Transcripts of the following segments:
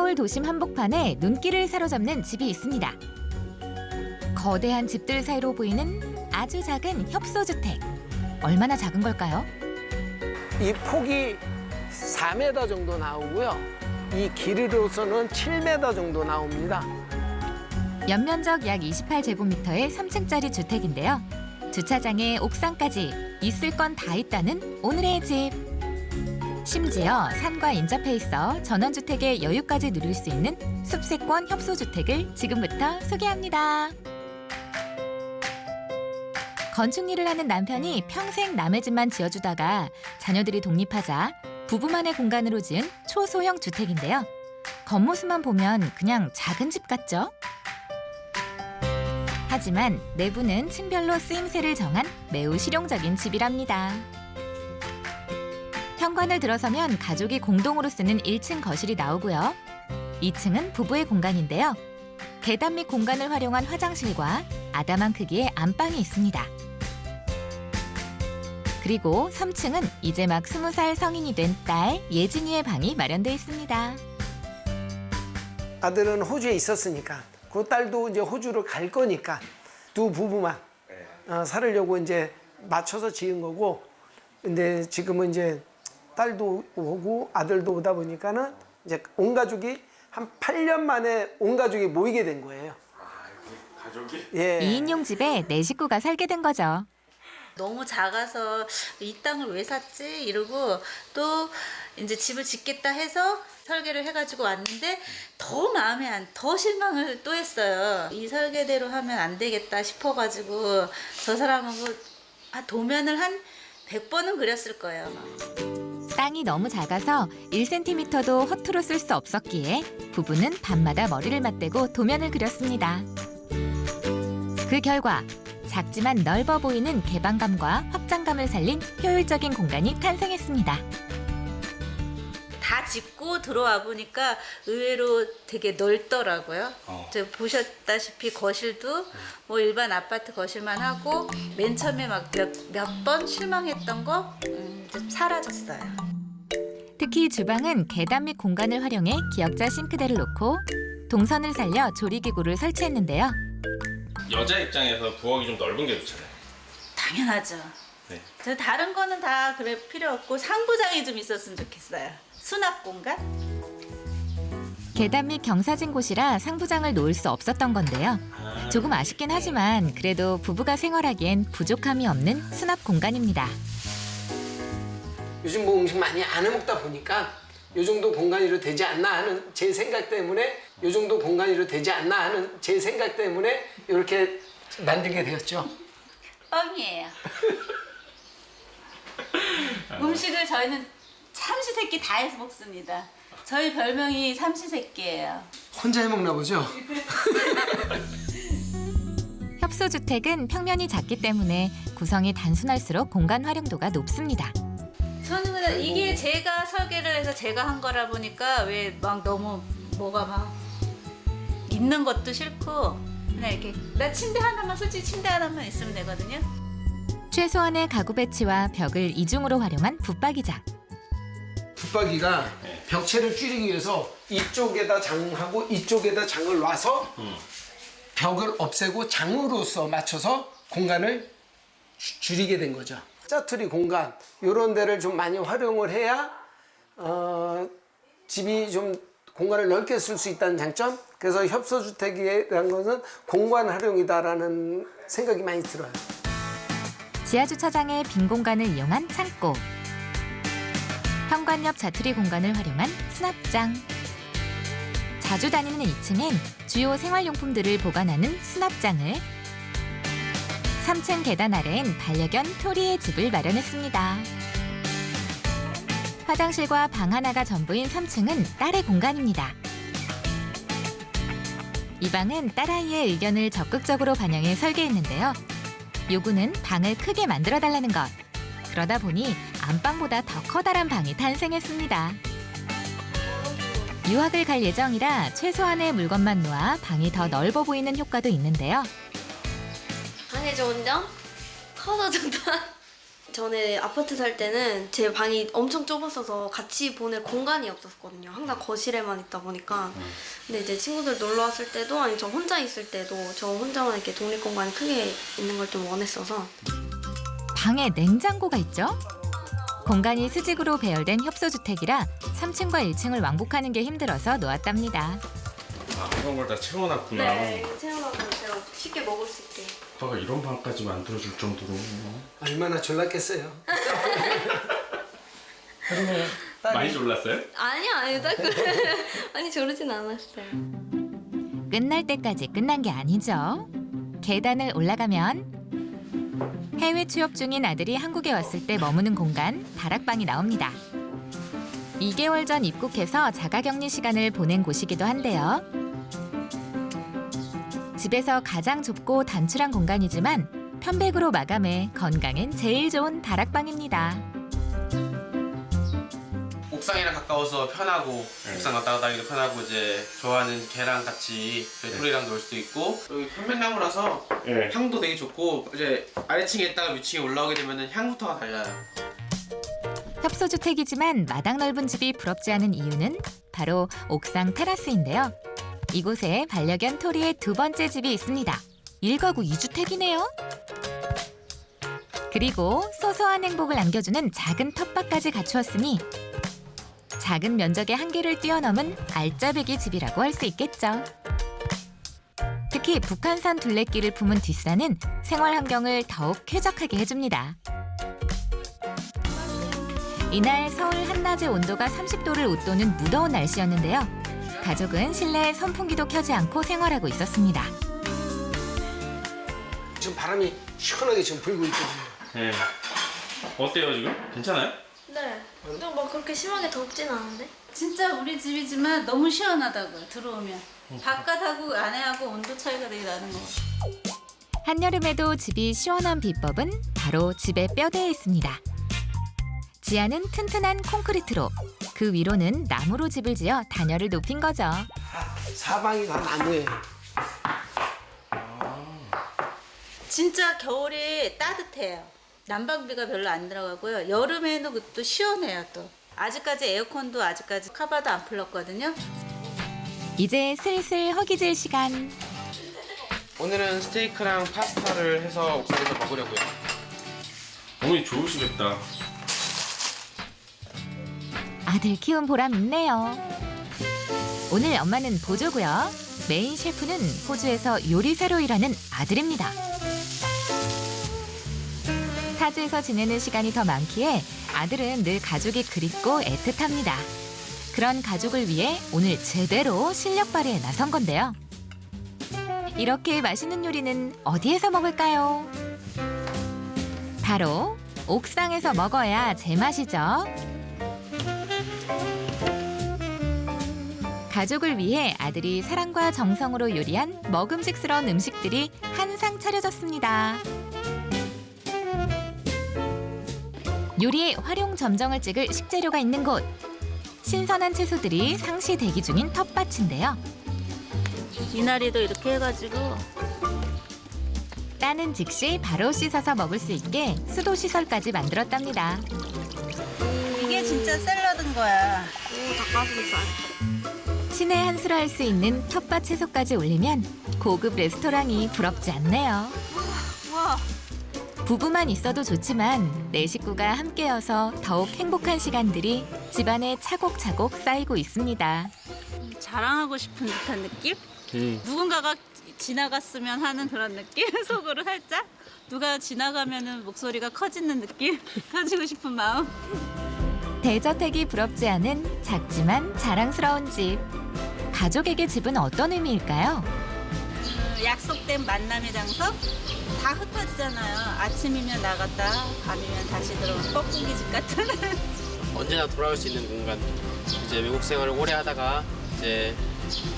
서울 도심 한복판에 눈길을 사로잡는 집이 있습니다. 거대한 집들 사이로 보이는 아주 작은 협소주택. 얼마나 작은 걸까요? 이 폭이 4m 정도 나오고요. 이 길이로서는 7m 정도 나옵니다. 연면적 약 28제곱미터의 3층짜리 주택인데요. 주차장에 옥상까지 있을 건 다 있다는 오늘의 집. 심지어 산과 인접해 있어 전원주택의 여유까지 누릴 수 있는 숲세권 협소주택을 지금부터 소개합니다. 건축 일을 하는 남편이 평생 남의 집만 지어주다가 자녀들이 독립하자 부부만의 공간으로 지은 초소형 주택인데요. 겉모습만 보면 그냥 작은 집 같죠? 하지만 내부는 층별로 쓰임새를 정한 매우 실용적인 집이랍니다. 현관을 들어서면 가족이 공동으로 쓰는 1층 거실이 나오고요. 2층은 부부의 공간인데요. 계단 및 공간을 활용한 화장실과 아담한 크기의 안방이 있습니다. 그리고 3층은 이제 막 20살 성인이 된 딸 예진이의 방이 마련돼 있습니다. 아들은 호주에 있었으니까 그 딸도 이제 호주로 갈 거니까 두 부부만 살으려고 이제 맞춰서 지은 거고, 근데 지금은 이제 딸도 오고 아들도 오다 보니까는 이제 온 가족이 한 8년 만에 온 가족이 모이게 된 거예요. 가족이? 예. 2인용 집에 4식구가 살게 된 거죠. 너무 작아서 이 땅을 왜 샀지? 이러고 또 이제 집을 짓겠다 해서 설계를 해가지고 왔는데 더 실망을 또 했어요. 이 설계대로 하면 안 되겠다 싶어가지고 저 사람하고 도면을 한 100번은 그렸을 거예요. 땅이 너무 작아서 1cm도 허투루 쓸 수 없었기에 부부는 밤마다 머리를 맞대고 도면을 그렸습니다. 그 결과 작지만 넓어 보이는 개방감과 확장감을 살린 효율적인 공간이 탄생했습니다. 다 짓고 들어와 보니까 의외로 되게 넓더라고요. 저 보셨다시피 거실도 뭐 일반 아파트 거실만 하고 맨 처음에 막 몇 번 실망했던 거 좀 사라졌어요. 특히 주방은 계단 및 공간을 활용해 기역자 싱크대를 놓고 동선을 살려 조리기구를 설치했는데요. 여자 입장에서 부엌이 좀 넓은 게 좋잖아요. 당연하죠. 네. 저 다른 거는 다 그래 필요 없고 상부장이 좀 있었으면 좋겠어요. 수납 공간? 계단 및 경사진 곳이라 상부장을 놓을 수 없었던 건데요. 조금 아쉽긴 하지만 그래도 부부가 생활하기엔 부족함이 없는 수납 공간입니다. 요즘 뭐 음식 많이 안 해먹다 보니까 이 정도 공간이로 되지 않나 하는 제 생각 때문에 이렇게 만들게 되었죠. 뻥이에요. 음식을 저희는 삼시세끼 다 해서 먹습니다. 저희 별명이 삼시세끼예요. 혼자 해먹나 보죠? 협소주택은 평면이 작기 때문에 구성이 단순할수록 공간 활용도가 높습니다. 저는 그냥 이게 제가 설계를 해서 제가 한 거라 보니까 왜 막 너무 뭐가 막 있는 것도 싫고 그냥 이렇게 나 솔직히 침대 하나만 있으면 되거든요. 최소한의 가구 배치와 벽을 이중으로 활용한 붙박이장. 붙박이가 벽체를 줄이기 위해서 이쪽에다 장하고 이쪽에다 장을 놔서 벽을 없애고 장으로서 맞춰서 공간을 줄이게 된 거죠. 짜투리 공간 이런 데를 좀 많이 활용을 해야 집이 좀 공간을 넓게 쓸 수 있다는 장점. 그래서 협소주택이라는 것은 공간 활용이다라는 생각이 많이 들어요. 지하주차장의 빈 공간을 이용한 창고. 현관 옆 자투리 공간을 활용한 수납장. 자주 다니는 2층엔 주요 생활용품들을 보관하는 수납장을, 3층 계단 아래엔 반려견 토리의 집을 마련했습니다. 화장실과 방 하나가 전부인 3층은 딸의 공간입니다. 이 방은 딸아이의 의견을 적극적으로 반영해 설계했는데요. 요구는 방을 크게 만들어달라는 것. 그러다 보니 안방보다 더 커다란 방이 탄생했습니다. 유학을 갈 예정이라 최소한의 물건만 놓아 방이 더 넓어 보이는 효과도 있는데요. 방의 좋은 점? 커서 좋다. 전에 아파트 살 때는 제 방이 엄청 좁았어서 같이 보낼 공간이 없었거든요. 항상 거실에만 있다 보니까. 근데 이제 친구들 놀러 왔을 때도 아니 저 혼자 있을 때도 저 혼자만 이렇게 독립 공간이 크게 있는 걸 좀 원했어서. 방에 냉장고가 있죠? 공간이 수직으로 배열된 협소주택이라 3층과 1층을 왕복하는 게 힘들어서 놓았답니다. 아, 그런 걸 다 채워놨구나. 네, 이거 체험하고 제가 쉽게 먹을 수 있게. 오빠가 이런 방까지 만들어줄 정도로. 얼마나 졸랐겠어요. 많이 졸랐어요? 아니요, 딱 아니 저러진 않았어요. 끝날 때까지 끝난 게 아니죠. 계단을 올라가면 해외 취업 중인 아들이 한국에 왔을 때 머무는 공간, 다락방이 나옵니다. 2개월 전 입국해서 자가격리 시간을 보낸 곳이기도 한데요. 집에서 가장 좁고 단출한 공간이지만 편백으로 마감해 건강엔 제일 좋은 다락방입니다. 옥상이랑 가까워서 편하고 옥상 갔다 다니기도 편하고 이제 좋아하는 개랑 같이 배토리랑 놀 수도 있고 여기 편백나무라서 네. 향도 되게 좋고 이제 아래층에 있다가 위층에 올라오게 되면 향부터가 달라요. 협소주택이지만 마당 넓은 집이 부럽지 않은 이유는 바로 옥상 테라스인데요. 이곳에 반려견 토리의 두 번째 집이 있습니다. 1가구 2주택이네요. 그리고 소소한 행복을 안겨주는 작은 텃밭까지 갖추었으니 작은 면적의 한계를 뛰어넘은 알짜배기 집이라고 할 수 있겠죠. 특히 북한산 둘레길을 품은 뒷산은 생활 환경을 더욱 쾌적하게 해줍니다. 이날 서울 한낮의 온도가 30도를 웃도는 무더운 날씨였는데요. 가족은 실내에 선풍기도 켜지 않고 생활하고 있었습니다. 지금 바람이 시원하게 지금 불고 있거든요. 네. 어때요 지금? 괜찮아요? 네. 근데 막 그렇게 심하게 덥진 않은데? 진짜 우리 집이지만 너무 시원하다고요. 들어오면 바깥하고 안에하고 온도 차이가 되게 나는 거 같아요. 한여름에도 집이 시원한 비법은 바로 집의 뼈대에 있습니다. 지하는 튼튼한 콘크리트로 그 위로는 나무로 집을 지어 단열을 높인 거죠. 사방이 다 나무예요. 진짜 겨울에 따뜻해요. 난방비가 별로 안 들어가고요. 여름에는 또 시원해요 또. 아직까지 에어컨도 아직까지 카바도 안 풀렸거든요. 이제 슬슬 허기질 시간. 오늘은 스테이크랑 파스타를 해서 옥상에서 먹으려고요. 어머니 좋으시겠다. 아들 키운 보람 있네요. 오늘 엄마는 보조고요. 메인 셰프는 호주에서 요리사로 일하는 아들입니다. 타지에서 지내는 시간이 더 많기에 아들은 늘 가족이 그립고 애틋합니다. 그런 가족을 위해 오늘 제대로 실력 발휘에 나선 건데요. 이렇게 맛있는 요리는 어디에서 먹을까요? 바로 옥상에서 먹어야 제맛이죠. 가족을 위해 아들이 사랑과 정성으로 요리한 먹음직스러운 음식들이 한상 차려졌습니다. 요리의 활용 점정을 찍을 식재료가 있는 곳. 신선한 채소들이 상시 대기 중인 텃밭인데요. 이날이도 이렇게 해가지고 따는 즉시 바로 씻어서 먹을 수 있게 수도 시설까지 만들었답니다. 이게 진짜 샐러드인 거야. 닭가슴살. 신의 한 수를 할 수 있는 텃밭 채소까지 올리면 고급 레스토랑이 부럽지 않네요. 우와. 부부만 있어도 좋지만 내 식구가 함께여서 더욱 행복한 시간들이 집안에 차곡차곡 쌓이고 있습니다. 자랑하고 싶은 듯한 느낌? 누군가가 지나갔으면 하는 그런 느낌? 속으로 살짝? 누가 지나가면은 목소리가 커지는 느낌? 가지고 싶은 마음? 대저택이 부럽지 않은 작지만 자랑스러운 집. 가족에게 집은 어떤 의미일까요? 약속된 만남의 장소? 다 흩어지잖아요. 아침이면 나갔다, 밤이면 다시 들어오는 뻐꾸기 집 같은. 언제나 돌아올 수 있는 공간. 이제 외국 생활을 오래 하다가 이제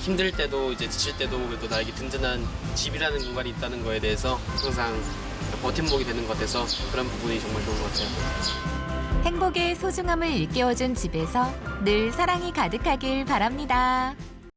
힘들 때도 이제 지칠 때도 그래도 나에게 든든한 집이라는 공간이 있다는 거에 대해서 항상 버팀목이 되는 것 같아서 그런 부분이 정말 좋은 것 같아요. 행복의 소중함을 일깨워준 집에서 늘 사랑이 가득하길 바랍니다.